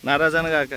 नाराजन काका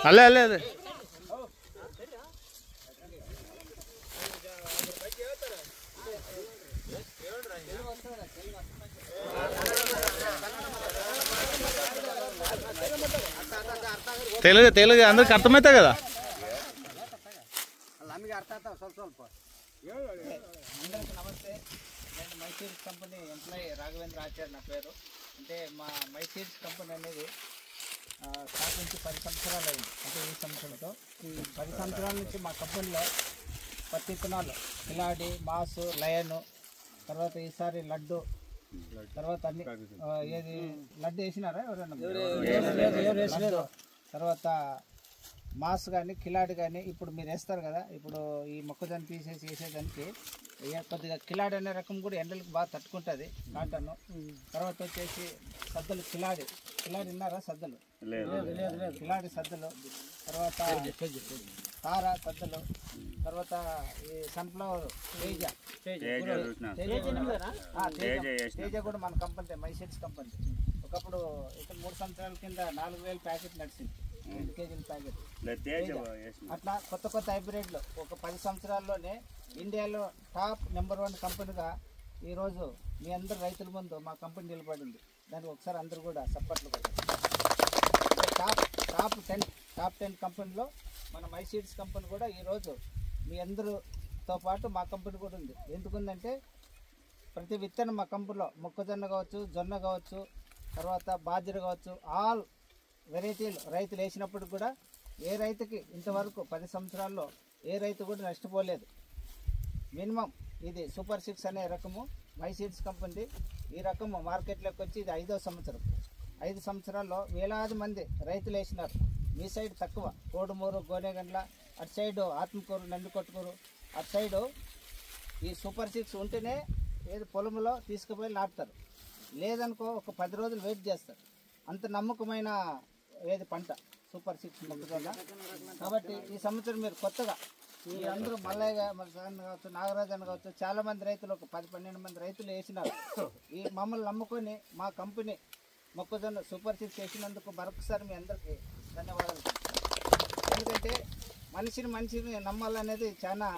अले अले अले తెలుగు తెలుగు అందరికి అర్థమవుతాయి కదా అందరికీ నమస్తే. నేను my seeds company employee Raghavendra Acharya నా పేరు. అంటే మా మై సీడ్స్ కంపెనీ అనేది స్థాపించి 10 సంవత్సరాలు అయింది. అంటే ఈ సంవత్సరంతో ఈ 10 సంవత్సరాల నుంచి మా కంపెనీలో పత్తి విత్తనాలు కిలాడి, మాసు, లయను, తర్వాత ఈసారి లడ్డు, తర్వాత అన్ని ఏది లడ్డు వేసినారా ఎవరైనా? తర్వాత మాస్ కానీ కిలాడి కానీ ఇప్పుడు మీరు వేస్తారు కదా, ఇప్పుడు ఈ మొక్కజొన్న తీసేసి వేసేదానికి కొద్దిగా కిలాడి అనే రకం కూడా ఎండలకు బాగా తట్టుకుంటుంది కాటన్. తర్వాత వచ్చేసి సద్దలు కిలాడి విన్నారా? సద్దలు కిలాడి సద్దలు, తర్వాత తార సద్దలు, తర్వాత ఈ సన్ఫ్లవర్ తేజ కూడా మన కంపెనీ మై సీడ్స్ కంపెనీ. ఒకప్పుడు ఇక్కడ 3 సంవత్సరాల కింద 4000 ప్యాకెట్ నడిచింది, 2 కేజీల ప్యాకెట్. అట్లా కొత్త కొత్త హైబ్రిడ్లు ఒక 10 సంవత్సరాల్లోనే ఇండియాలో టాప్ నెంబర్ 1 కంపెనీగా ఈరోజు మీ అందరు రైతుల ముందు మా కంపెనీ నిలబడింది. దానికి ఒకసారి అందరూ కూడా సపోర్ట్లు కొట్టారు. టాప్ 10 కంపెనీలో మన మై సీడ్స్ కంపెనీ కూడా ఈరోజు మీ అందరితో పాటు మా కంపెనీ కూడా ఉంది. ఎందుకుందంటే ప్రతి విత్తనం మా కంపెనీలో మొక్కజొన్న కావచ్చు, జొన్న కావచ్చు, తర్వాత బాజ్రా కావచ్చు, ఆల్ వెరైటీలు రైతులు వేసినప్పుడు కూడా ఏ రైతుకి ఇంతవరకు 10 సంవత్సరాల్లో ఏ రైతు కూడా నష్టపోలేదు. మినిమం ఇది సూపర్ 6 అనే రకము మై సీడ్స్ కంపెనీ. ఈ రకము మార్కెట్లోకి వచ్చి ఇది 5వ సంవత్సరం. 5 సంవత్సరాల్లో వేలాది మంది రైతులు వేసినారు. మీ సైడ్ తక్కువ, కోడుమూరు, గోనెగండ్ల, అటు సైడు ఆత్మకూరు, నందికొట్కూరు, అటు సైడు ఈ సూపర్ 6 ఉంటేనే ఏది పొలంలో తీసుకుపోయి నాటుతారు. లేదనుకో ఒక 10 రోజులు వెయిట్ చేస్తారు. అంత నమ్మకమైన ఏది పంట సూపర్ 6 మొక్కజొన్న. కాబట్టి ఈ సంవత్సరం మీరు కొత్తగా ఈ అందరూ మల్లయ్య కావచ్చు, నాగరాజన్ కావచ్చు, చాలామంది రైతులు ఒక 10-12 మంది రైతులు వేసినారు. ఈ మమ్మల్ని నమ్ముకొని మా కంపెనీ మొక్కజొన్న సూపర్ 6 వేసినందుకు మరొకసారి మీ అందరికీ ధన్యవాదాలు. ఎందుకంటే మనిషిని నమ్మాలనేది చాలా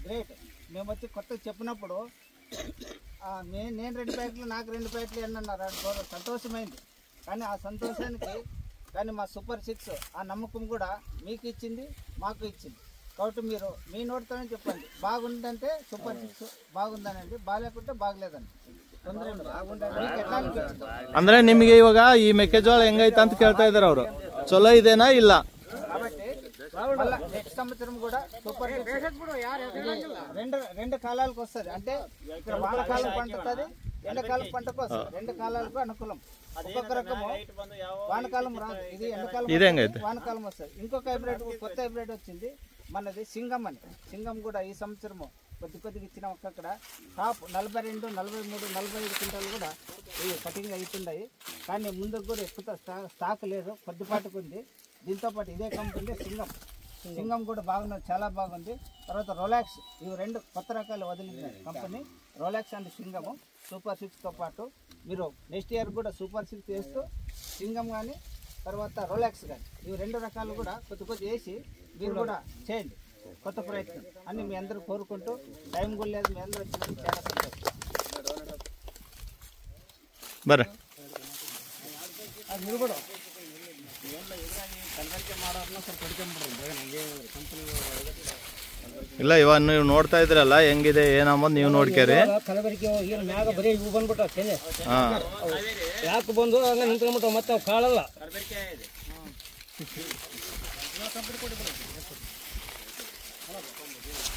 గ్రేట్. మేము వచ్చి కొత్తగా చెప్పినప్పుడు నేను 2 ప్యాకెట్లు, నాకు 2 ప్యాకెట్లు అన్నారు. సంతోషమైంది. కానీ ఆ సంతోషానికి కానీ మా సూపర్ 6 ఆ నమ్మకం కూడా మీకు ఇచ్చింది, మాకు ఇచ్చింది. కాబట్టి మీరు మీ నోటితోనే చెప్పండి, బాగుందంటే సూపర్ 6 బాగుందనండి, బాగాలేకుంటే బాగలేదండి. ತೊಂದರೆ ಅಂದ್ರೆ ನಿಮಗೆ ಇವಾಗ ಈ ಮೆಕ್ಕೆಜೋಳ ಹೆಂಗೈತೆ ಅಂತ ಕೇಳ್ತಾ ಇದಾರೆ ಅವರು. ಚಲೋ ಇದೆನಾ ಇಲ್ಲ? నెక్స్ట్ సంవత్సరం కూడా సూపర్ 2 కాలాలకు వస్తుంది. అంటే ఇక్కడ వానకాలం పండుతుంది, ఎండాకాలం పంటకు వస్తుంది. 2 కాలాలకు అనుకూలం. ఒక్కొక్క రకము వానకాలం రాదు, ఇది ఎండాకాలం వానకాలం వస్తుంది. ఇంకొక హైబ్రిడ్, కొత్త హైబ్రిడ్ వచ్చింది మనది సింగం అని. సింగం కూడా ఈ సంవత్సరము కొద్దిగా ఇచ్చిన ఒక్కొక్కడ టాప్ 42, 43, 45 క్వింటాలు కూడా ఈ కటింగ్ అవుతున్నాయి. కానీ ముందుకు కూడా ఎక్కువ స్టాక్ లేదు, కొద్దిపాటుకు ఉంది. దీంతోపాటు ఇదే కంపెనీ సింగం కూడా బాగున్నది, చాలా బాగుంది. తర్వాత రోలాక్స్, ఇవి 2 కొత్త రకాలు వదిలింది కంపెనీ. రోలాక్స్ అండ్ సింగము సూపర్ 6తో పాటు మీరు నెక్స్ట్ ఇయర్ కూడా సూపర్ 6 వేస్తూ సింగం కానీ తర్వాత రోలెక్స్ కానీ ఇవి 2 రకాలు కూడా కొద్ది వేసి మీరు కూడా చేయండి కొత్త ప్రయత్నం అని మీ అందరూ కోరుకుంటూ టైం కూడా లేదు మీ అందరూ వచ్చినందుకు చాలా సంతోషం. ಬರ್ರಿ ಇಲ್ಲ ಇವಾಗ ನೀವು ನೋಡ್ತಾ ಇದ್ರಲ್ಲ ಹೆಂಗಿದೆ ಏನಂಬುದು ನೀವು ನೋಡ್ಕೇರಿ. ಕಲಬೆರಕೆ ಏನು ಮ್ಯಾಗ ಬರೀ ಇವು ಬಂದ್ಬಿಟ್ಟಾವ ತೆನೆ ಹಾಂ ಯಾಕೆ ಬಂದು ಹಂಗೆ ನಿಂತ್ಕೊಂಡ್ಬಿಟ್ಟಾವ ಮತ್ತೆ ಅವು ಕಾಳಲ್ಲ.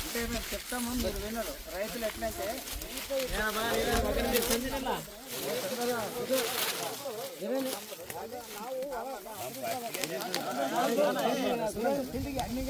అంటే మేము చెప్తాము మీరు వినరు. రైతులు ఎట్లయితే అన్ని